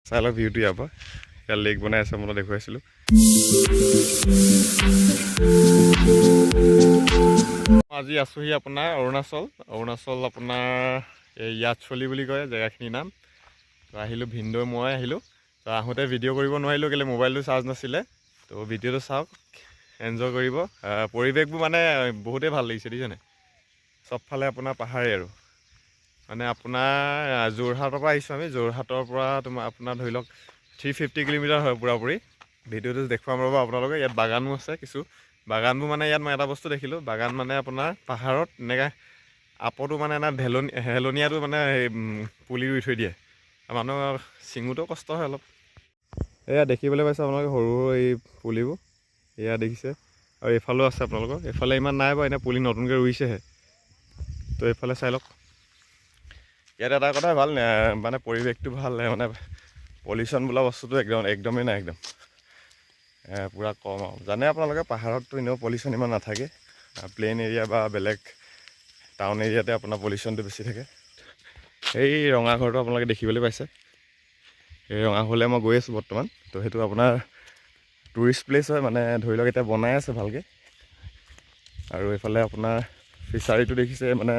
চাই লওক ভিউটো ইয়াৰ পৰা ইয়াৰ লেক বনাই আছে মই দেখুৱাইছিলোঁ আজি আছোহি আপোনাৰ অৰুণাচল আপোনাৰ এই ইয়াতচলি বুলি কয় জেগাখিনিৰ নাম তো আহিলোঁ ভিনদেউ মই আহিলোঁ তো আহোঁতে ভিডিঅ' কৰিব নোৱাৰিলোঁ কেলৈ মোবাইলটো চাৰ্জ নাছিলে তো ভিডিঅ'টো চাওক এনজয় কৰিব পৰিৱেশবোৰ মানে বহুতেই ভাল লাগিছে দেখিছেনে চবফালে আপোনাৰ পাহাৰেই আৰু মানে আপোনাৰ যোৰহাটৰ পৰা আহিছোঁ আমি যোৰহাটৰ পৰা আপোনাৰ ধৰি লওক 350 কিলোমিটাৰ হয় পুৰাপুৰি ভিডিঅ'টো দেখুৱাম ৰ'ব আপোনালোকে ইয়াত বাগানো আছে কিছু বাগানবোৰ মানে ইয়াত মই এটা বস্তু দেখিলোঁ বাগান মানে আপোনাৰ পাহাৰত এনেকৈ আপতো মানে এনে হেলনীয়াটো মানে পুলি ৰুই থৈ দিয়ে মানুহৰ ছিঙোতেও কষ্ট হয় অলপ এয়া দেখিবলৈ পাইছে আপোনালোকে সৰু সৰু এই পুলিবোৰ এয়া দেখিছে আৰু এইফালেও আছে আপোনালোকৰ এইফালে ইমান নাই বাৰু এনে পুলি নতুনকৈ ৰুইছেহে তো এইফালে চাই লওক ইয়াত এটা কথা ভাল মানে পৰিৱেশটো ভাল মানে পলিউশ্যন বোলা বস্তুটো একদমেই নাই পূৰা কম আৰু জানে আপোনালোকে পাহাৰততো এনেও পলিউশ্যন ইমান নাথাকে প্লেইন এৰিয়া বা বেলেগ টাউন এৰিয়াতে আপোনাৰ পলিউশ্যনটো বেছি থাকে এই ৰঙা ঘৰটো আপোনালোকে দেখিবলৈ পাইছে এই ৰঙা ঘৰলৈ মই গৈ আছোঁ বৰ্তমান তো সেইটো আপোনাৰ টুৰিষ্ট প্লেচ হয় মানে ধৰি লওক এতিয়া বনাই আছে ভালকৈ আৰু এইফালে আপোনাৰ ফিচাৰীটো দেখিছে মানে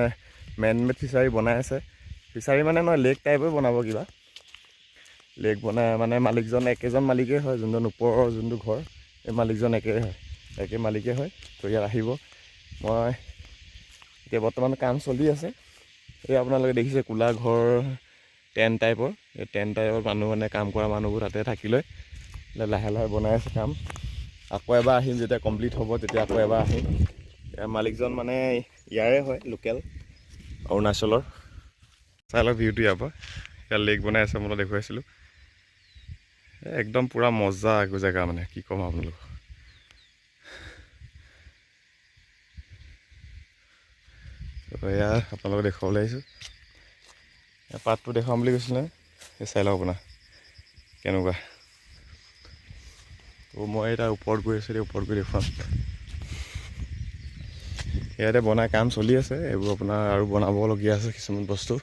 মেন মেড ফিচাৰী বনাই আছে ফিচাৰী মানে নহয় লেক টাইপে বনাব কিবা লেক বনাই মানে মালিকজন একেজন মালিকেই হয় যোনজন ওপৰৰ যোনটো ঘৰ এই মালিকজন একে মালিকেই হয় তো ইয়াত আহিব মই এতিয়া বৰ্তমান কাম চলি আছে এই আপোনালোকে দেখিছে কোলা ঘৰ টেণ্ট টাইপৰ এই টেণ্ট টাইপৰ মানুহ মানে কাম কৰা মানুহবোৰ তাতে থাকি লৈ লাহে লাহে বনাই আছে কাম আকৌ এবাৰ আহিম যেতিয়া কমপ্লিট হ'ব তেতিয়া আকৌ এবাৰ আহিম মালিকজন মানে ইয়াৰে হয় লোকেল অৰুণাচলৰ চাই লওক ভিউটো ইয়াৰ পৰা ইয়াৰ লেক বনাই আছে মই দেখুৱাইছিলোঁ একদম পূৰা মজা জেগা মানে কি ক'ম আপোনালোক এয়া আপোনালোকক দেখুৱাবলৈ আহিছোঁ পাতটো দেখুৱাম বুলি কৈছিলে এই চাই লওক আপোনাৰ কেনেকুৱা তো মই এতিয়া ওপৰত গৈ আছোঁ ওপৰত গৈ দেখুৱাম ইয়াতে বনাই কাম চলি আছে এইবোৰ আপোনাৰ আৰু বনাবলগীয়া আছে কিছুমান বস্তু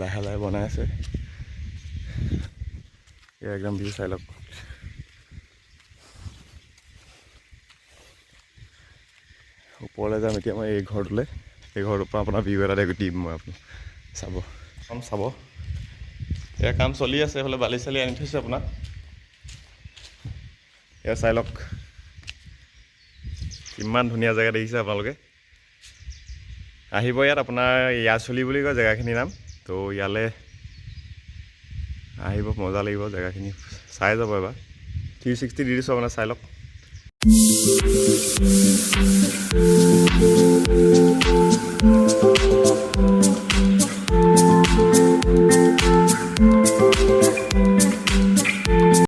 লাহে লাহে বনাই আছে এয়া একদম ভিউ চাই লওক ওপৰলৈ যাম এতিয়া মই এই ঘৰটোলৈ এই ঘৰটোৰ পৰা আপোনাৰ ভিউ এটা দিম মই আপুনি চাব এয়া কাম চলি আছে এইফালে বালি চালি আনি থৈছে আপোনাৰ এয়া চাই লওক কিমান ধুনীয়া জেগা দেখিছে আপোনালোকে আহিব ইয়াত আপোনাৰ ইয়াতচলি বুলি কয় জেগাখিনিৰ নাম তো ইয়ালৈ আহিব মজা লাগিব জেগাখিনি চাই যাব এবাৰ 360 দি দিছোঁ আপোনাৰ চাই লওক